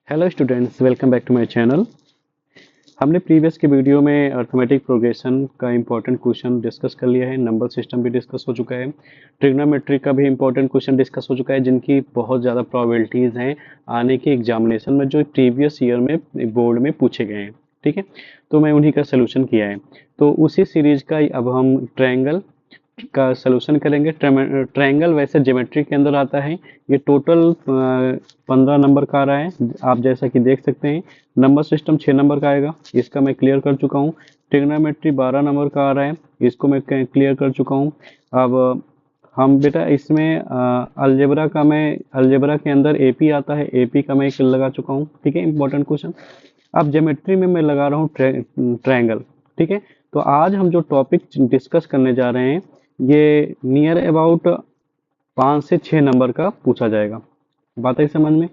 Hello students, welcome back to my channel. हमने previous के video में अर्थमेटिक प्रोग्रेशन का इंपॉर्टेंट क्वेश्चन डिस्कस कर लिया है। नंबर सिस्टम भी डिस्कस हो चुका है। ट्रिग्नोमेट्री का भी इंपॉर्टेंट क्वेश्चन डिस्कस हो चुका है, जिनकी बहुत ज़्यादा प्रोबेबिलिटीज़ हैं आने के एग्जामिनेशन में, जो प्रीवियस ईयर में बोर्ड में पूछे गए हैं। ठीक है, तो मैं उन्हीं का सोल्यूशन किया है। तो उसी सीरीज का अब हम ट्रायंगल का सलूशन करेंगे। ट्रायंगल वैसे ज्योमेट्री के अंदर आता है। ये टोटल 15 नंबर का आ रहा है, आप जैसा कि देख सकते हैं। नंबर सिस्टम 6 नंबर का आएगा, इसका मैं क्लियर कर चुका हूँ। ट्रिग्नोमेट्री 12 नंबर का आ रहा है, इसको मैं क्लियर कर चुका हूँ। अब हम बेटा इसमें अलजेब्रा के अंदर एपी आता है, एपी का मैं लगा चुका हूँ। ठीक है, इंपॉर्टेंट क्वेश्चन। अब ज्योमेट्री में मैं लगा रहा हूँ ट्रायंगल। ठीक है, तो आज हम जो टॉपिक डिस्कस करने जा रहे हैं, ये नियर अबाउट 5 से 6 नंबर का पूछा जाएगा। बात है समझ में?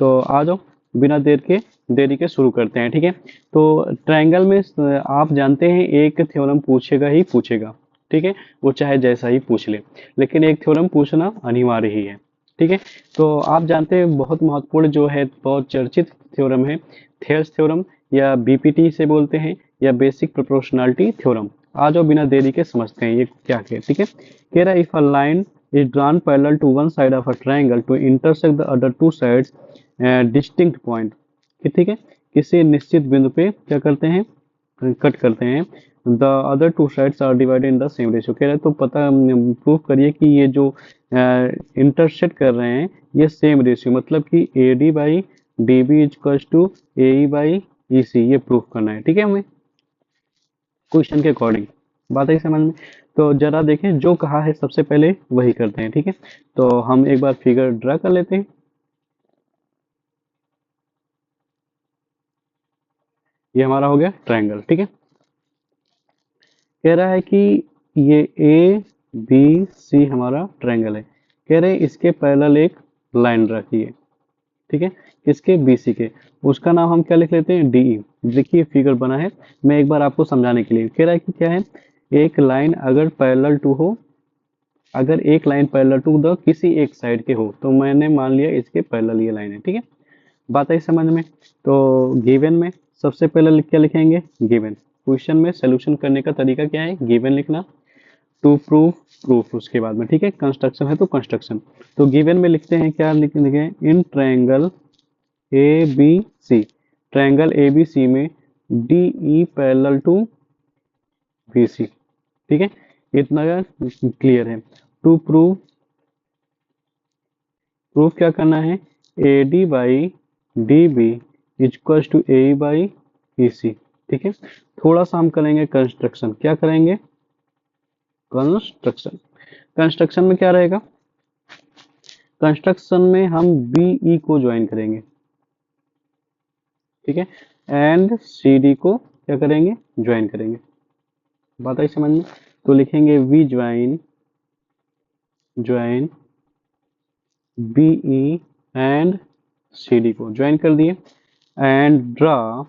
तो आ जाओ, बिना देरी के शुरू करते हैं। ठीक है, तो ट्रायंगल में आप जानते हैं एक थ्योरम पूछेगा ही पूछेगा। ठीक है, वो चाहे जैसा ही पूछ ले, लेकिन एक थ्योरम पूछना अनिवार्य ही है। ठीक है, तो आप जानते हैं बहुत महत्वपूर्ण जो है, बहुत चर्चित थ्योरम है थेल्स थ्योरम, या बीपीटी से बोलते हैं, या बेसिक प्रोपोर्शनैलिटी थ्योरम। आ जाओ, बिना देरी के समझते हैं ये क्या है। ठीक है, कह रहा है if a line is drawn parallel to one side of a triangle to intersect the other two sides distinct point, कि ठीक है, किसी निश्चित बिंदु पे क्या करते हैं, कट करते हैं। The other two sides are divided in the same ratio. कह रहे हैं तो पता प्रूफ करिए कि ये जो इंटरसेक्ट कर रहे हैं ये सेम रेशियो, मतलब कि A D by D B is equal to A E by E C, ये प्रूफ करना है। ठीक है, हमें क्वेश्चन के अकॉर्डिंग। बात है समझ में? तो जरा देखें, जो कहा है सबसे पहले वही करते हैं। ठीक है, तो हम एक बार फिगर ड्रा कर लेते हैं। ये हमारा हो गया ट्रायंगल। ठीक है, कह रहा है कि ये ए बी सी हमारा ट्रायंगल है। कह रहे हैं इसके पैरेलल एक लाइन रखिए। ठीक है, किसके? बी सी के। उसका नाम हम क्या लिख लेते हैं? D E. देखिए फिगर बना है, मैं एक बार आपको समझाने के लिए। कह रहा है कि क्या है, एक लाइन अगर पैरेलल टू हो, अगर एक लाइन पैरेलल टू द किसी एक साइड के हो, तो मैंने मान लिया इसके पैरेलल ये लाइन है। ठीक है, बात आई समझ में? तो गिवन में सबसे पहले क्या लिखेंगे? गिवन। क्वेश्चन में सोल्यूशन करने का तरीका क्या है? गिवन लिखना, टू प्रूफ प्रूफ उसके बाद में। ठीक है, कंस्ट्रक्शन है तो कंस्ट्रक्शन। तो गिवन में लिखते हैं, क्या लिखेंगे? In triangle A B C, triangle A B C में D E parallel to B C. ठीक है, इतना क्लियर है। टू प्रूफ, प्रूफ क्या करना है? A D by D B is equal to A by E C. ठीक है, थोड़ा सा हम करेंगे कंस्ट्रक्शन। क्या करेंगे? कंस्ट्रक्शन। कंस्ट्रक्शन में क्या रहेगा? कंस्ट्रक्शन में हम बी ई को ज्वाइन करेंगे। ठीक है, एंड सी डी को क्या करेंगे? ज्वाइन करेंगे। बात आई समझ में? तो लिखेंगे we join, join B E and C D को ज्वाइन कर दिए। एंड ड्रा,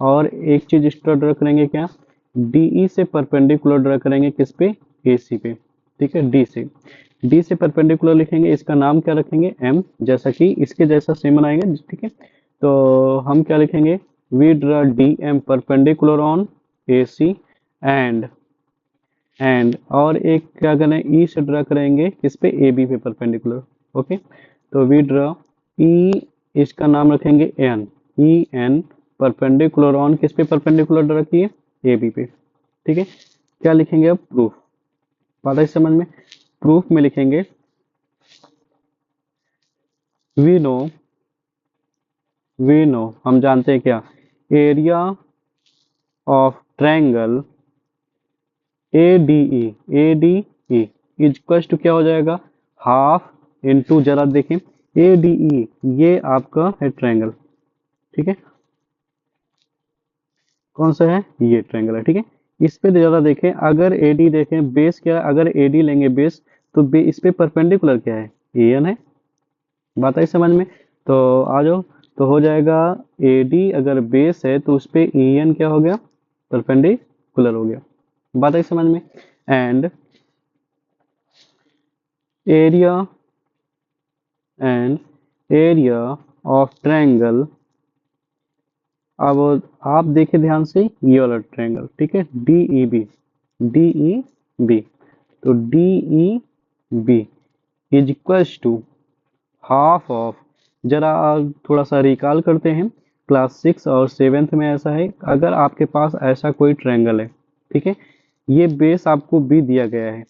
और एक चीज एक्स्ट्रा ड्रा करेंगे, क्या? डीई से परपेंडिकुलर ड्रा करेंगे, किस पे? एसी पे। ठीक है, डी से परपेंडिकुलर लिखेंगे, इसका नाम क्या रखेंगे? एम, जैसा कि इसके जैसा सेम बनाएंगे। ठीक है, तो हम क्या लिखेंगे? We draw D M perpendicular on A C, and और एक क्या करें? ई से ड्रा करेंगे, किस पे? ए बी पे परपेंडिकुलर। ओके, तो वी ड्रा ई, इसका नाम रखेंगे N, E N perpendicular on, किस पे परपेंडिकुलर ड्रा किए? ए बी पे। ठीक है, क्या लिखेंगे अब? प्रूफ। बात है समझ में? प्रूफ में लिखेंगे वी नो, वी नो हम जानते हैं क्या? Area of triangle A D E, A D E equal to क्या हो जाएगा? हाफ इंटू, जरा देखें, ए डी ई ये आपका है ट्रायंगल। ठीक है, कौन सा है? ये ट्रायंगल है। ठीक है, इस पे जरा देखें, अगर ए डी देखें, बेस क्या है? अगर ए डी लेंगे बेस, तो इस पे परपेंडिकुलर क्या है? ए एन है। बात आई समझ में? तो आ जाओ, तो हो जाएगा ए डी अगर बेस है तो उस पे ई एन क्या हो गया? परपेंडिकुलर हो गया। बात आई समझ में? And area, and area of triangle, अब आप देखें ध्यान से ये वाला ट्रायंगल, ठीक है, D E B, D E B, तो D E B is equals to half of, जरा थोड़ा सा रिकॉल करते हैं, क्लास 6 और 7th में ऐसा है, अगर आपके पास ऐसा कोई ट्रायंगल है, ठीक है, ये बेस आपको बी दिया गया है,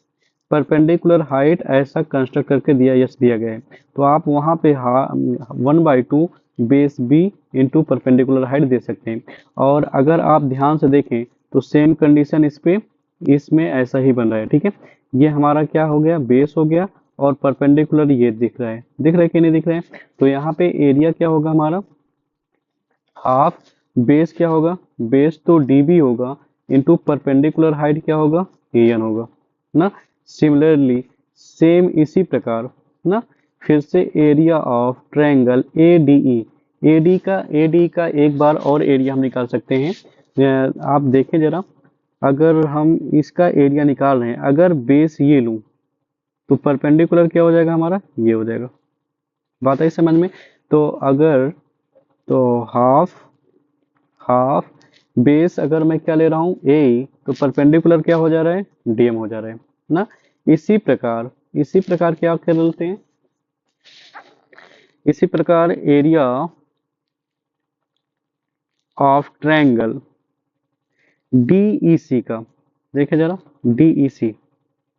परपेंडिकुलर हाइट ऐसा कंस्ट्रक्ट करके दिया, यस दिया गया है, तो आप वहाँ पे 1/2 base B into perpendicular height दे सकते हैं। और अगर आप ध्यान से देखें तो सेम कंडीशन इस पे, इसमें ऐसा ही बन रहा है, ठीक है, ये हमारा क्या हो गया, बेस हो गया, और परपेंडिकुलर ये दिख रहा है, दिख रहा है कि नहीं दिख रहा है, तो यहाँ पे एरिया क्या होगा हमारा, हाफ बेस क्या होगा, बेस तो डीबी होगा, इंटू परपेंडिकुलर हाइट क्या होगा, एन होगा ना। सिमिलरली सेम इसी प्रकार ना, फिर से area of triangle ADE, AD का एक बार और एरिया हम निकाल सकते हैं। आप देखें जरा, अगर हम इसका एरिया निकाल रहे हैं, अगर बेस ये लूं तो परपेंडिकुलर क्या हो जाएगा हमारा, ये हो जाएगा, बात है समझ में। तो अगर, तो हाफ, हाफ बेस अगर मैं क्या ले रहा हूँ ए, तो परपेंडिकुलर क्या हो जा रहा है, डीएम हो जा रहा है ना। इसी प्रकार क्या कर लेते हैं, इसी प्रकार एरिया ऑफ ट्रायंगल डीईसी का, देखे जरा, डीईसी,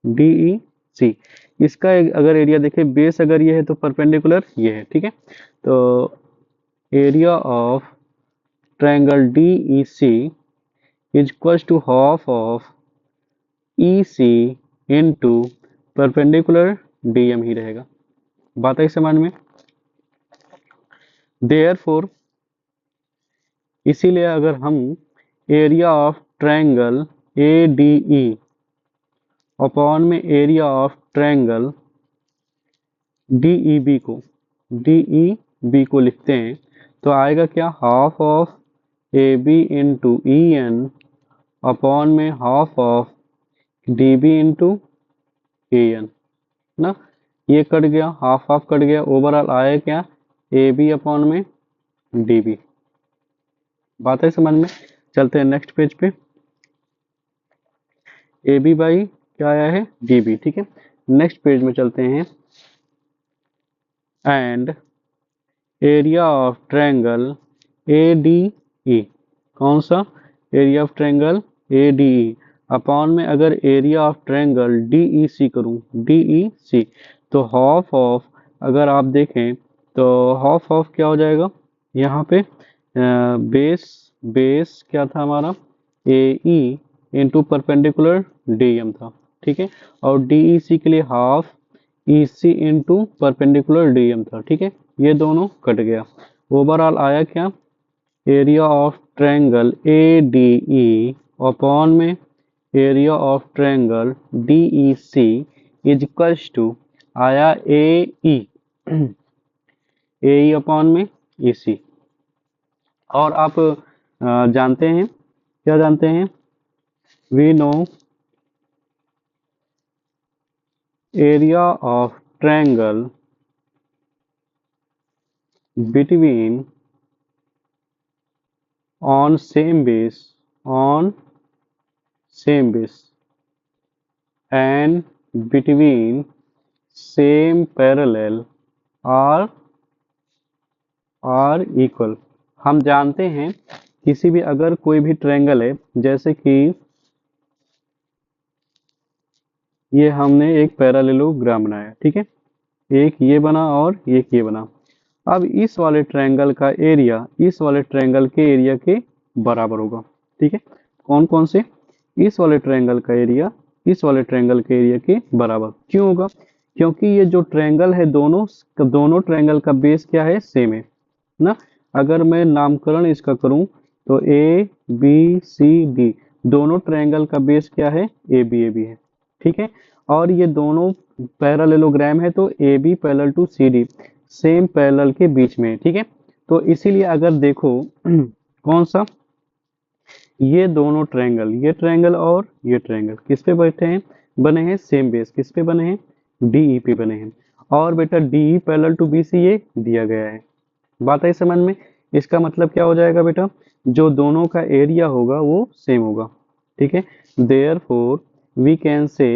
डीईसी, इसका अगर एरिया देखे, बेस अगर ये है तो परपेंडिकुलर ये है, ठीक है, तो area of triangle DEC is equals to half of EC into perpendicular DM ही रहेगा, बात है समझ में। देयरफॉर, इसीलिए अगर हम area of triangle ADE upon में एरिया ऑफ ट्रायंगल DEB को लिखते हैं, तो आएगा क्या, half of AB into EN upon में half of DB into AN ना, ये कट गया, हाफ हाफ कट गया, ओवरऑल आया क्या, AB अपॉन में DB, बात है समझ में। चलते हैं नेक्स्ट पेज पे, AB बाई क्या आया है, DB, ठीक है, नेक्स्ट पेज में चलते हैं, and area of triangle ADE, कौन सा, area of triangle ADE upon में अगर एरिया ऑफ ट्रायंगल DEC करूं, DEC, तो हाफ ऑफ, अगर आप देखें तो हाफ ऑफ क्या हो जाएगा, यहाँ पे बेस, बेस क्या था हमारा, AE इंटू परपेंडिकुलर DM था, ठीक है, और DEC के लिए half EC into perpendicular DM था, ठीक है, ये दोनों कट गया, ओवरऑल आया क्या, area of triangle ADE upon में area of triangle DEC is equals to आया AE, AE अपॉन में EC, और आप जानते हैं, क्या जानते हैं, we know area of triangle between on same base, on same base and between same parallel are equal। हम जानते हैं किसी भी, अगर कोई भी ट्रायंगल है, जैसे कि ये हमने एक पैरेललोग्राम बनाया, ठीक है, एक ये बना और एक ये बना, अब इस वाले ट्रायंगल का एरिया इस वाले ट्रायंगल के एरिया के बराबर होगा, ठीक है, कौन कौन से, इस वाले ट्रायंगल का एरिया इस वाले ट्रायंगल के एरिया के बराबर, क्यों होगा, क्योंकि ये जो ट्रायंगल है, दोनों ट्रायंगल का बेस क्या है, सेम है ना। अगर मैं नामकरण इसका करूं तो ABCD, दोनों ट्रायंगल का बेस क्या है, AB है, ठीक है, और ये दोनों पैरेललोग्राम है, तो AB parallel to CD same parallel के बीच में, ठीक है, तो इसीलिए अगर देखो कौन सा, ये दोनों ट्रायंगल, ये ट्रायंगल और ये ट्रायंगल किस पे बैठे हैं, बने हैं सेम बेस, किस पे बने हैं, DE पे बने हैं, और बेटा DE पैरेलल टू BC ये दिया गया है, बात आई समझ में। इसका मतलब क्या हो जाएगा बेटा, जो दोनों का एरिया होगा वो सेम होगा, ठीक है। Therefore we can say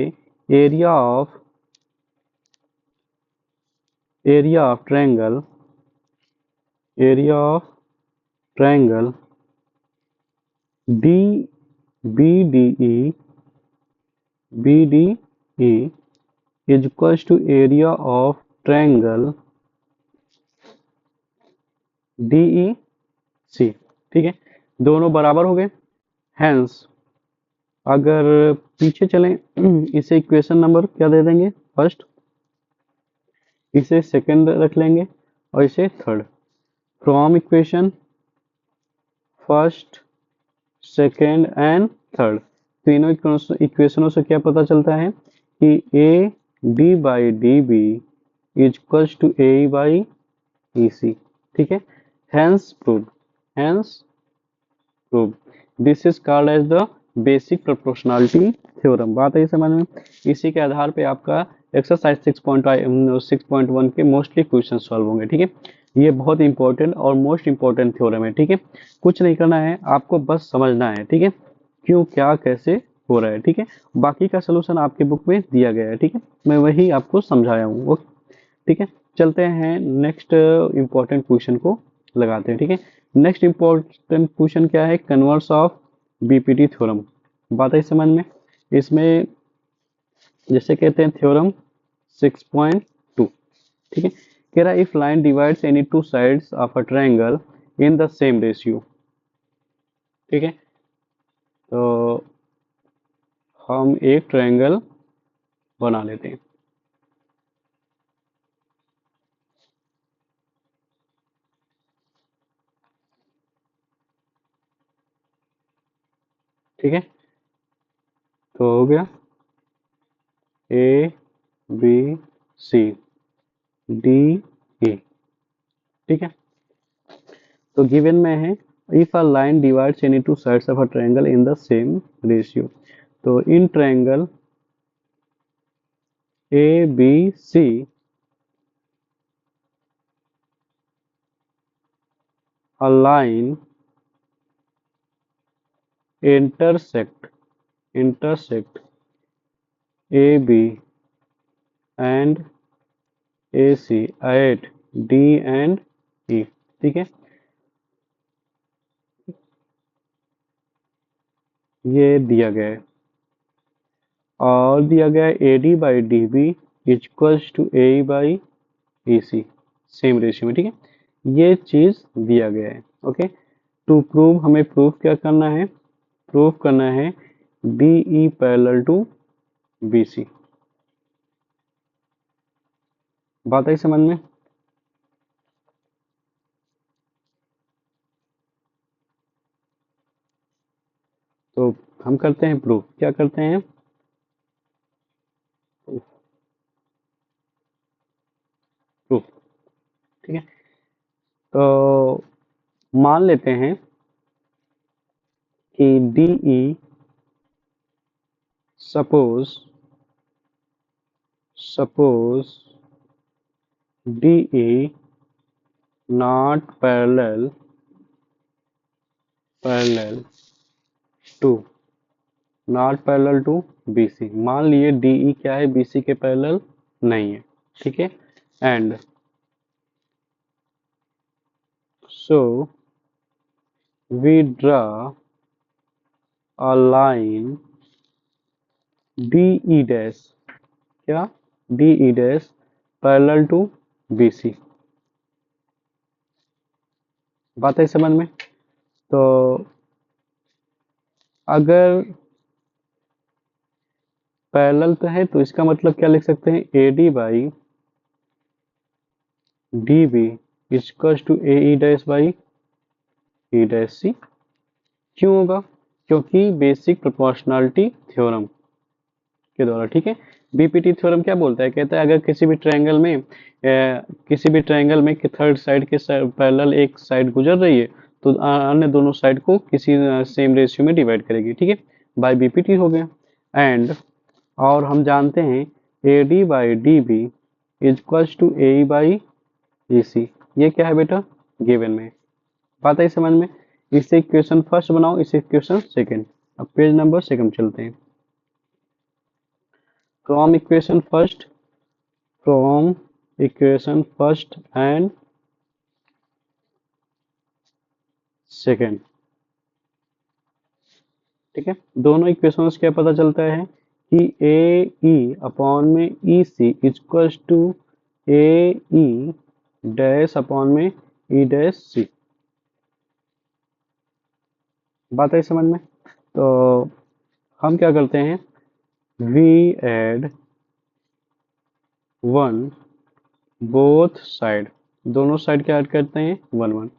area of triangle, area of triangle D B D E is equals to area of triangle D E C, ठीक है। दोनों बराबर हो गए। हैंस अगर पीछे चलें इसे इक्वेशन नंबर क्या दे देंगे, फर्स्ट, इसे सेकंड रख लेंगे और इसे third. From equation first, second and third, तीनों इक्वेशनों से क्या पता चलता है कि A D by D B is equals to A by E C, ठीक है। Hence proved, hence proved, this is called as the basic proportionality theorem. बात है समझ में। इसी के आधार पे आपका एक्सरसाइज 6.1 के मोस्टली क्वेश्चन सॉल्व होंगे, ठीक है। ये बहुत इंपॉर्टेंट और मोस्ट इंपॉर्टेंट थ्योरम है, ठीक है। कुछ नहीं करना है आपको, बस समझना है, ठीक है, क्यों क्या कैसे हो रहा है, ठीक है। बाकी का सोल्यूशन आपके बुक में दिया गया है, ठीक है, मैं वही आपको समझाया हूँ वो, ठीक है। चलते हैं नेक्स्ट इंपॉर्टेंट क्वेश्चन को लगाते हैं, ठीक है। नेक्स्ट इंपॉर्टेंट क्वेश्चन क्या है, कन्वर्स ऑफ बीपीटी थ्योरम। बात है समझ में। इसमें जैसे कहते हैं थ्योरम 6.2, ठीक है। कह रहा है if line divides any two sides of a triangle in the same ratio, ठीक है। तो हम एक ट्रायंगल बना लेते हैं, ठीक है। तो हो गया ए बी सी डी ई, ठीक है। तो गिवन में है if a line divides any two sides of a triangle in the same ratio, तो in triangle A B C a line intersect AB and AC at D and E, ठीक है। ये दिया गया है और दिया गया है AD by D B equals to A by E C, same ratio में, ठीक है। ये चीज दिया गया है, ओके। टू प्रूव हमें प्रूफ क्या करना है, प्रूफ करना है D E parallel to B C. बात आई समझ में। तो हम करते हैं प्रूफ, क्या करते हैं, प्रूफ, ठीक है। तो मान लेते हैं कि D E suppose D E not to parallel to B C. मान लिए डी ई क्या है, बी सी के पैरेलल नहीं है, ठीक है। And so we draw a line D E dash, क्या, D E dash parallel to B C. बात है समझ में। तो अगर पैरेलल तो है तो इसका मतलब क्या लिख सकते हैं, A D by D B equal to A E dash by E dash C. क्यों होगा, क्योंकि बेसिक प्रोपोर्शनलिटी थ्योरम के द्वारा, ठीक है। बीपीटी थ्योरम क्या बोलता है, कहता है अगर किसी भी ट्रायंगल में कि थर्ड साइड के पैरेलल एक साइड गुजर रही है तो अन्य दोनों साइड को किसी सेम रेशियो में डिवाइड करेगी, ठीक है। बाय बीपीटी हो गया। एंड और हम जानते हैं A D by D B is equals to A by A C. ये क्या है बेटा, गिवन में। बात है समझ में। इससे इक्वेशन फर्स्ट बनाओ, इससे इक्वेशन सेकंड। अब पेज नंबर सेकंड चलते हैं। From equation first, from equation first and second, ठीक है। दोनों इक्वेशंस क्या पता चलता है कि ए ई अपॉन में E C equals to A E dash upon में ई डैश सी। बात है समझ में। तो हम क्या करते हैं, we add one both side, दोनों साइड क्या ऐड करते हैं, वन वन।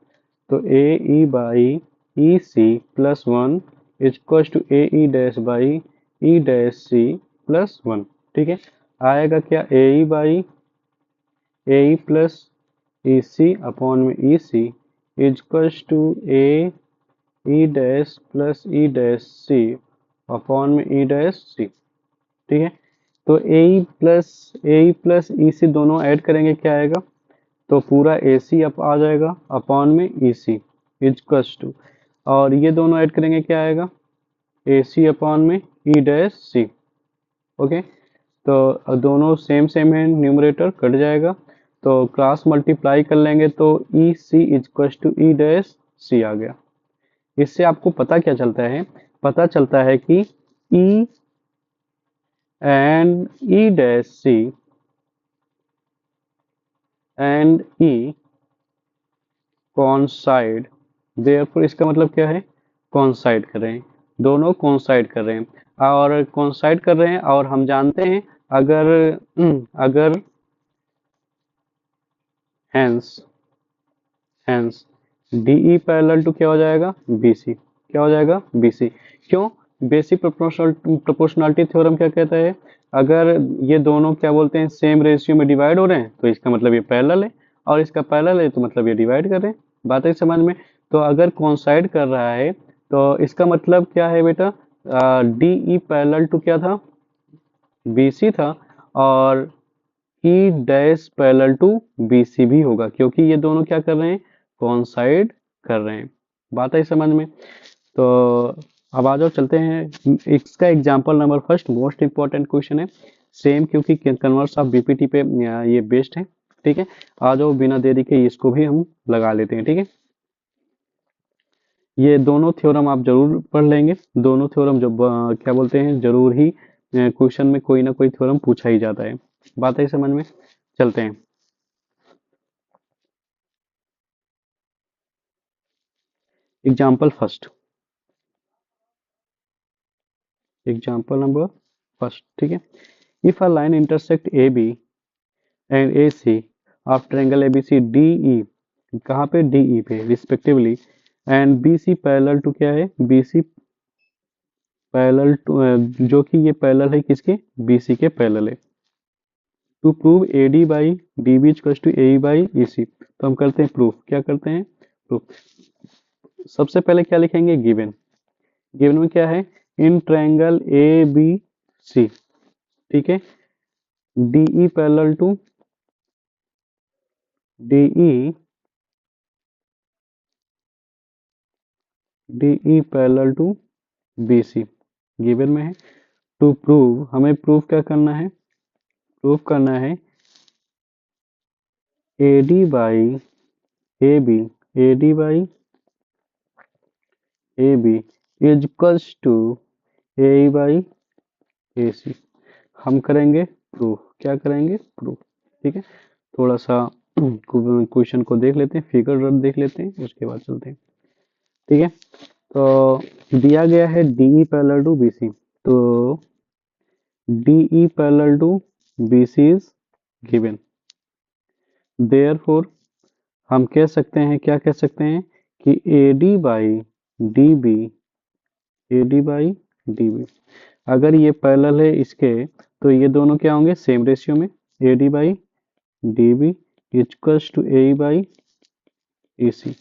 तो A E by E C plus one equals to A E dash by E dash C plus one, ठीक है। आएगा क्या, A E by A E plus E C upon में E C equals to A E dash plus E dash C upon में E dash सी, ठीक है। तो ए plus E सी दोनों ऐड करेंगे क्या आएगा, तो पूरा ए सी अप आ जाएगा अपॉन में ई सी इक्वल्स टू, और ये दोनों ऐड करेंगे क्या आएगा, ए सी अपॉन में ई डैश सी। ओके, तो दोनों सेम सेम है, न्यूमरेटर कट जाएगा, तो क्रॉस मल्टीप्लाई कर लेंगे तो ई C equals to E dash सी आ गया। इससे आपको पता क्या चलता है, पता चलता है कि E and E dash C and E coincide, therefore इसका मतलब क्या है, कॉन्साइड कर रहे हैं, दोनों कॉन्साइड कर रहे हैं और कॉन्साइड कर रहे हैं। और हम जानते हैं अगर अगर hence hence D E parallel to क्या हो जाएगा, बी सी, क्या हो जाएगा, बी सी। क्यों, बेसिक प्रोपोर्शनलिटी थ्योरम क्या कहता है, अगर ये दोनों क्या बोलते हैं सेम रेशियो में डिवाइड हो रहे हैं तो इसका मतलब ये पैरेलल है, और इसका पैरेलल है तो मतलब ये डिवाइड कर रहे हैं। बात है समझ में। तो अगर कोइंसाइड कर रहा है तो इसका मतलब क्या है बेटा, डी ई पैरेलल टू क्या था, बी सी था, और E dash parallel to B C भी होगा, क्योंकि ये दोनों क्या कर रहे हैं, कोइंसाइड कर रहे हैं। बात है समझ में। तो अब आ जाओ चलते हैं, इसका example number first most important question है, सेम क्योंकि कन्वर्स ऑफ बीपीटी पे ये बेस्ड है, ठीक है। आ जाओ बिना देरी के इसको भी हम लगा लेते हैं, ठीक है। ये दोनों थ्योरम आप जरूर पढ़ लेंगे, दोनों थ्योरम जब क्या बोलते हैं जरूर ही क्वेश्चन में कोई ना कोई थ्योरम पूछा ही जाता है। बात है समझ में। चलते हैं, example first, example number first, ठीक है। If a line intersect A B and A C of triangle A B C D E, कहाँ पे, डी ई पे respectively, and B C parallel to क्या है, बी सी पैरेलल टू, जो कि ये पैरेलल है किसके, बी सी के पैरेलल है। To prove A D by D B equals to A by E C, तो हम करते हैं प्रूफ, क्या करते हैं, प्रूफ। सबसे पहले क्या लिखेंगे, गिवन, गिवन में क्या है, in triangle A B C, ठीक है, D E parallel to D E, D E parallel to B C given में है। टू प्रूव, हमें प्रूफ क्या करना है, प्रूफ करना है A D by A B, A D by A B is equals to A by A C. हम करेंगे प्रूफ, क्या करेंगे, प्रूफ, ठीक है। थोड़ा सा क्वेश्चन को देख लेते हैं, फिगर देख लेते हैं, उसके बाद चलते हैं, ठीक है। तो दिया गया है D E parallel to B C, तो D E parallel to B C is given, therefore हम कह सकते हैं, क्या कह सकते हैं कि A D by D B, A D by D B, अगर ये पैरेलल है इसके तो ये दोनों क्या होंगे, सेम रेशियो में, A D by D B equals to A by E C,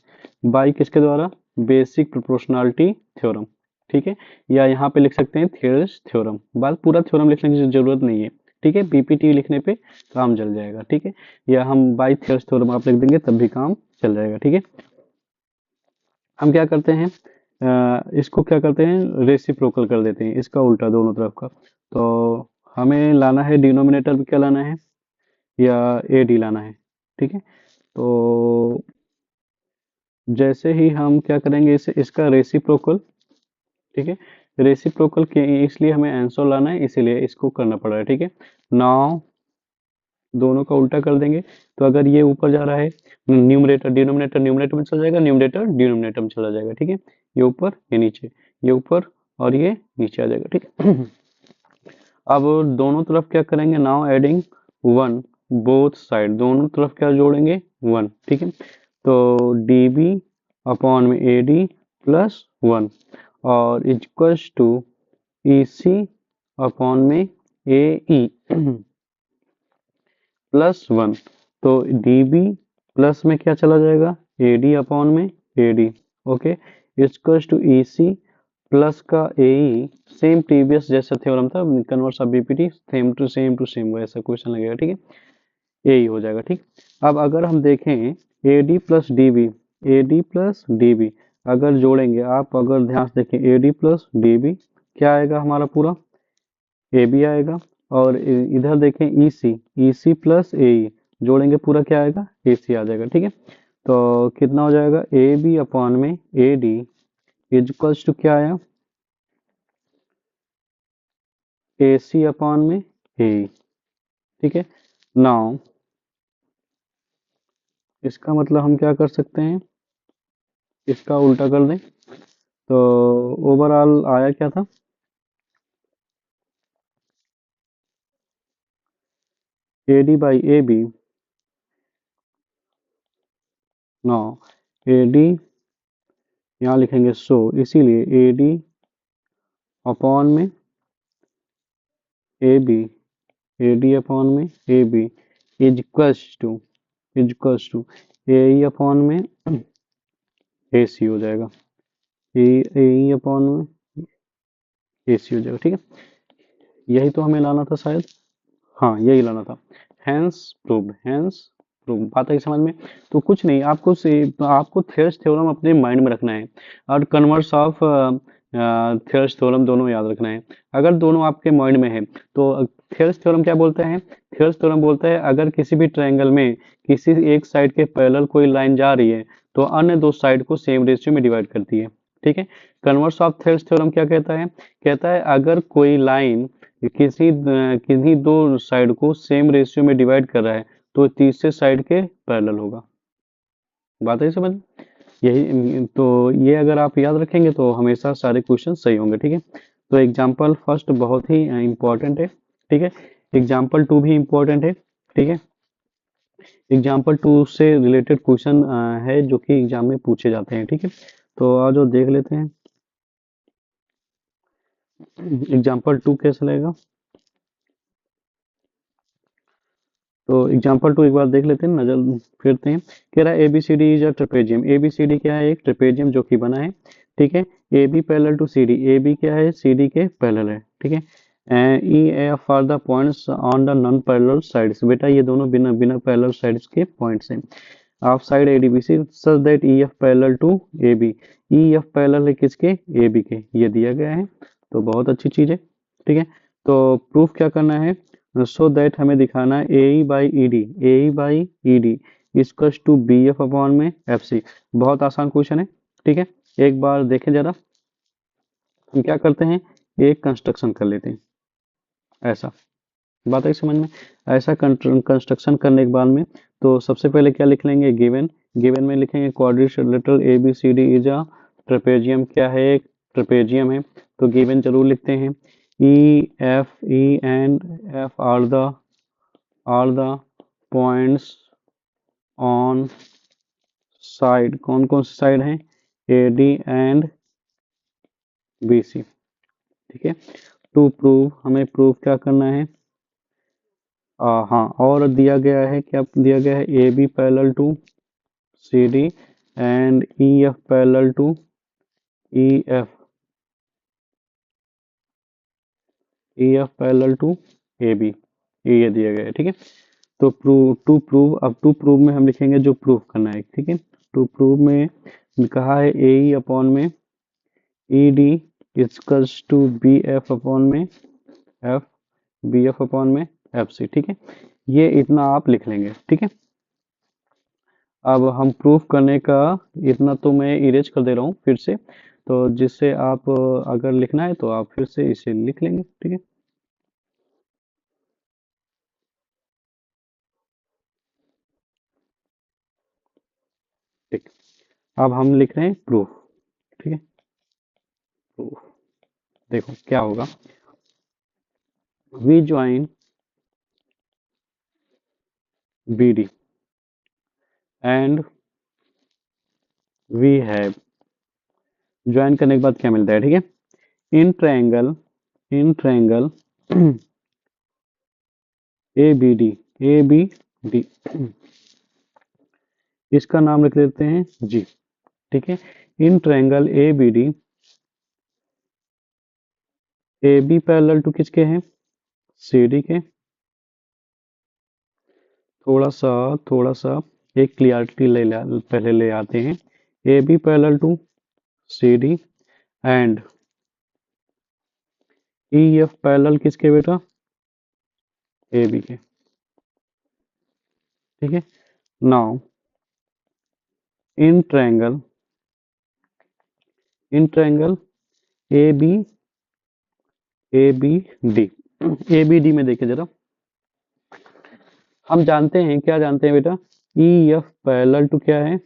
by किसके द्वारा, बेसिक प्रोपोर्शनलिटी थ्योरम, ठीक है। या यहाँ पे लिख सकते हैं थियरस थ्योरम, बात पूरा थ्योरम लिखने की जरूरत नहीं है, ठीक है, पीपीटी लिखने पे काम चल जाएगा, ठीक है, या हम बाई थेल्स थ्योरम आप लिख देंगे तब भी काम चल जाएगा, ठीक है। हम क्या करते हैं, इसको क्या करते हैं, रेसिप्रोकल कर देते हैं, इसका उल्टा दोनों तरफ का। तो हमें लाना है डिनोमिनेटर में क्या लाना है, या ए डी लाना है, ठीक है। तो जैसे ही हम क्या करेंगे, इसे इसका रेसिप्रोकल, ठीक है, रेसिप्रोकल के इसलिए हमें आंसर लाना है, इसीलिए इसको करना पड़ रहा है, ठीक है। नाउ दोनों का उल्टा कर देंगे, तो अगर ये ऊपर जा रहा है, न्यूमरेटर डिनोमिनेटर न्यूमरेटर में चला जाएगा, न्यूमरेटर डिनोमिनेटर में चला जाएगा, ठीक है। ये ऊपर ये नीचे, ये ऊपर और ये नीचे आ जाएगा, ठीक है। अब दोनों तरफ क्या करेंगे, now adding one both side, दोनों तरफ क्या जोड़ेंगे, वन, ठीक है। तो डी बी अपॉन में ए डी प्लस वन और equals to E C upon में ए ई प्लस वन। तो डी बी प्लस में क्या चला जाएगा, ए डी अपॉन में A D, okay, equals to E C plus का ए ई, सेम प्रीवियस जैसा थ्योरम था, converse of BPT, same to same वैसा क्वेश्चन लगेगा, ठीक है, ए ई हो जाएगा, ठीक। अब अगर हम देखें A D plus D B, A D plus D B अगर जोड़ेंगे, आप अगर ध्यान से देखें, A D plus D B क्या आएगा हमारा, पूरा ए बी आएगा, और इधर देखें ई सी प्लस ए ई जोड़ेंगे, पूरा क्या आएगा, ए सी आ जाएगा, ठीक है। तो कितना हो जाएगा, ए बी अपॉन में A D is equals to क्या आया, ए सी अपॉन में ए ई, ठीक है। नाउ इसका मतलब हम क्या कर सकते हैं, इसका उल्टा कर दें, तो ओवरऑल आया क्या था, A D by A B, no A D यहाँ लिखेंगे सो, इसीलिए ए डी अपॉन में A B, A D upon में A B is equals to A E upon में ए सी हो जाएगा, ए ई अपॉन में ए सी हो जाएगा, ठीक है। यही तो हमें लाना था शायद, हाँ यही लाना था। हैंस प्रूव बात है समझ में। तो कुछ नहीं, आपको थेल्स थ्योरम अपने माइंड में रखना है, और कन्वर्स ऑफ थेल्स थ्योरम दोनों याद रखना है। अगर दोनों आपके माइंड में है तो थेल्स थ्योरम क्या बोलते हैं, थेल्स थ्योरम बोलता है अगर किसी भी ट्रायंगल में किसी एक साइड के पैरेलल कोई लाइन जा रही है तो अन्य दो साइड को सेम रेशियो में डिवाइड करती है, ठीक है। कन्वर्स ऑफ थेल्स थ्योरम क्या कहता है अगर कोई लाइन किसी दो साइड को सेम रेशियो में डिवाइड कर रहा है तो तीसरे साइड के पैरेलल होगा। बात है समझ, यही तो, ये अगर आप याद रखेंगे तो हमेशा सारे क्वेश्चन सही होंगे, ठीक है। तो एग्जाम्पल फर्स्ट बहुत ही इंपॉर्टेंट है, ठीक है। एग्जाम्पल टू भी इंपॉर्टेंट है, ठीक है। एग्जाम्पल टू से रिलेटेड क्वेश्चन है जो कि एग्जाम में पूछे जाते हैं, ठीक है। तो आज जो देख लेते हैं एग्जाम्पल टू कैसे लगेगा। तो एग्जाम्पल टू एक बार देख लेते हैं, नजर फेरते हैं। कह रहा है ABCD is a trapezium, ABCD क्या है, एक ट्रेपेजियम जो कि बना है, ठीक है। A B parallel to C D, A B क्या है, सी डी के पैरेलल है, ठीक है। E F are the points on the non parallel sides, बेटा ये दोनों बिना बिना पैरेलल साइड्स के पॉइंट्स हैं of side A D B C such that E F parallel to A B, E F parallel है किसके, ए बी के, ये दिया गया है, तो बहुत अच्छी चीज है, ठीक है। तो प्रूफ क्या करना है, सो दैट हमें दिखाना है A E by E D, A E by E D equals to B F upon में एफ सी। बहुत आसान क्वेश्चन है, ठीक है। एक बार देखें जरा, हम क्या करते हैं, एक कंस्ट्रक्शन कर लेते हैं ऐसा, बात है समझ में। ऐसा कंस्ट्रक्शन करने के बाद में तो सबसे पहले क्या लिख लेंगे, गिवन, गिवन में लिखेंगे quadrilateral A B C D is a trapezium, क्या है, एक ट्रेपेजियम है, तो गिवन जरूर लिखते हैं। E and F are the points on side, कौन कौन सी साइड है, A D and B C, ठीक है। टू प्रूव, हमें प्रूव क्या करना है, हाँ, और दिया गया है, क्या दिया गया है, A B parallel to C D and E F parallel to E F, E F parallel to A B, ये दिया गया है, ठीक है। तो टू प्रूव, अब टू प्रूव में हम लिखेंगे जो प्रूव करना है, ठीक है। टू प्रूव में कहा है ए ई अपॉन में E D equals to B F upon में एफ, बी एफ अपॉन में एफ सी, ठीक है। ये इतना आप लिख लेंगे, ठीक है। अब हम प्रूफ करने का इतना तो मैं इरेज कर दे रहा हूँ फिर से, तो जिससे आप अगर लिखना है तो आप फिर से इसे लिख लेंगे, ठीक है। ठीक, अब हम लिख रहे हैं प्रूफ, ठीक है। प्रूफ, देखो क्या होगा, we join B D and we have, join करने के बाद क्या मिलता है, ठीक है। In triangle A B D, इसका नाम लिख लेते हैं जी, ठीक है। In triangle A B D, A B parallel to किसके हैं, सी डी के। थोड़ा सा एक क्लियरिटी पहले ले आते हैं। A B parallel to C D and E F parallel किसके बेटा, ए बी के, ठीक है। Now in triangle A B D, A B D में देखिए जरा, हम जानते हैं, क्या जानते हैं बेटा, ई एफ पैरेलल टू क्या है,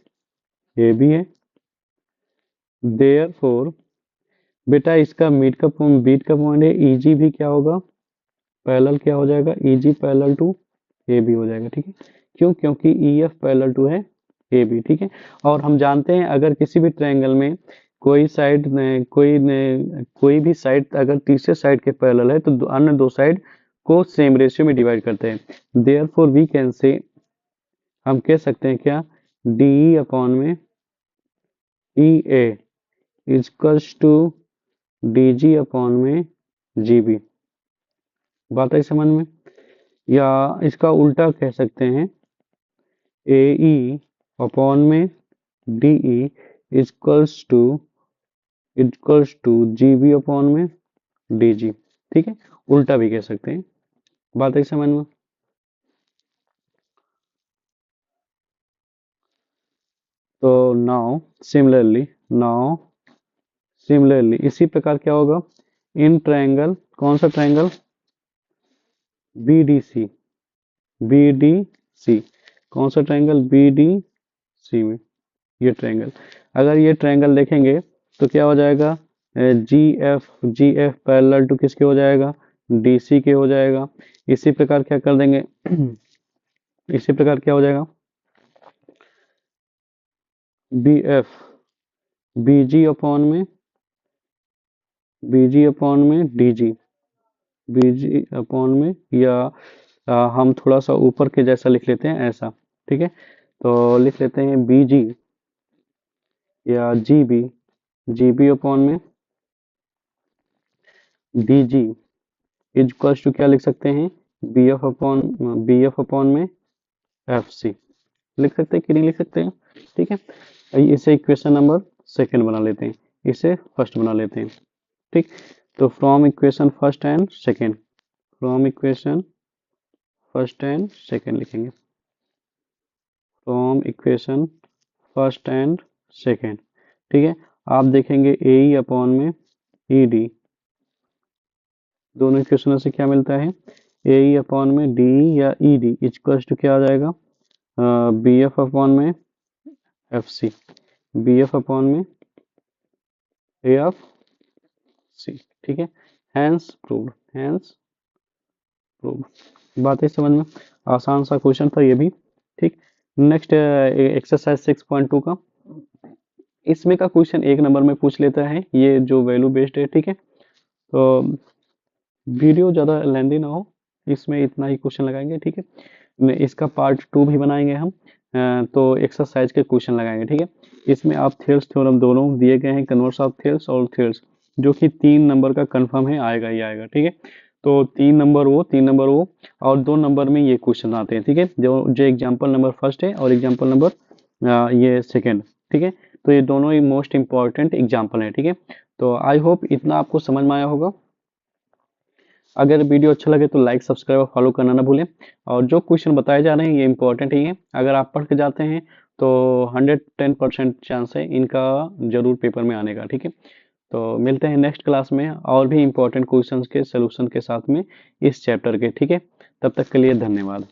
ए बी है। देयरफॉर बेटा इसका बीट का पॉइंट है, ई जी भी क्या होगा, पैरेलल क्या हो जाएगा, ई जी पैरेलल टू ए बी हो जाएगा, ठीक है। क्यों, क्योंकि ई एफ पैरेलल टू है ए बी, ठीक है। और हम जानते हैं अगर किसी भी ट्रायंगल में कोई भी साइड अगर तीसरे साइड के पैरेलल है तो अन्य दो साइड को सेम रेशियो में डिवाइड करते हैं। देयरफॉर वी कैन से, हम कह सकते हैं क्या, डी ई अपॉन में E A equals to D G upon में जी बी, बात है समझ में। या इसका उल्टा कह सकते हैं, ए ई अपॉन में D E equals to G B upon में डी जी, ठीक है। उल्टा भी कह सकते हैं, बात है समझ में। तो नाउ सिमिलरली इसी प्रकार क्या होगा, इन ट्रायंगल, कौन सा triangle, B D C, B D C, कौन सा ट्रायंगल, बी डी सी में ये ट्रायंगल, अगर ये ट्रायंगल देखेंगे तो क्या हो जाएगा, जी एफ पैरेलल टू किसके हो जाएगा, डी सी के हो जाएगा। इसी प्रकार क्या कर देंगे इसी प्रकार क्या हो जाएगा, बी एफ बी जी अपॉन में डी जी, बी जी अपॉन में, या हम थोड़ा सा ऊपर के जैसा लिख लेते हैं ऐसा, ठीक है। तो लिख लेते हैं बी जी या जी बी अपॉन में डी जी इक्वल्स टू क्या लिख सकते हैं, बी एफ अपॉन में एफ सी, लिख सकते हैं कि नहीं लिख सकते हैं, ठीक है। इसे इक्वेशन नंबर सेकंड बना लेते हैं, इसे फर्स्ट बना लेते हैं, ठीक। तो from equation first and second लिखेंगे, from equation first and second, ठीक है। आप देखेंगे ए ई अपॉन में ई डी, दोनों इक्वेशनों से क्या मिलता है, ए ई अपॉन में डी या ई डी इक्वल्स टू क्या आ जाएगा, बी एफ अपॉन में F C, B F upon में ए एफ सी, ठीक है। हैंस प्रूव्ड, बात है समझ में, आसान सा क्वेश्चन था ये भी, ठीक। नेक्स्ट एक्सरसाइज 6.2 का, इसमें का क्वेश्चन एक नंबर में पूछ लेता है, ये जो वैल्यू बेस्ड है, ठीक है। तो वीडियो ज़्यादा लेंदी ना हो, इसमें इतना ही क्वेश्चन लगाएंगे, ठीक है। इसका पार्ट 2 भी बनाएंगे हम, तो एक्सरसाइज के क्वेश्चन लगाएंगे, ठीक है। इसमें आप थेल्स थ्योरम दोनों दिए गए हैं, कन्वर्स ऑफ थेल्स और थेल्स, जो कि 3 नंबर का कंफर्म है, आएगा ही आएगा, ठीक है। तो 3 नंबर वो और 2 नंबर में ये क्वेश्चन आते हैं, ठीक है, जो जो एग्जाम्पल नंबर फर्स्ट है और एग्जाम्पल नंबर ये सेकेंड, ठीक है। तो ये दोनों ही मोस्ट इंपॉर्टेंट एग्जाम्पल हैं, ठीक है। तो आई होप इतना आपको समझ में आया होगा। अगर वीडियो अच्छा लगे तो लाइक सब्सक्राइब और फॉलो करना ना भूलें। और जो क्वेश्चन बताए जा रहे हैं ये इंपॉर्टेंट ही है, अगर आप पढ़ के जाते हैं तो 110% चांस है इनका जरूर पेपर में आने का, ठीक है। तो मिलते हैं नेक्स्ट क्लास में और भी इंपॉर्टेंट क्वेश्चंस के सलूशन के साथ में इस चैप्टर के, ठीक है। तब तक के लिए धन्यवाद।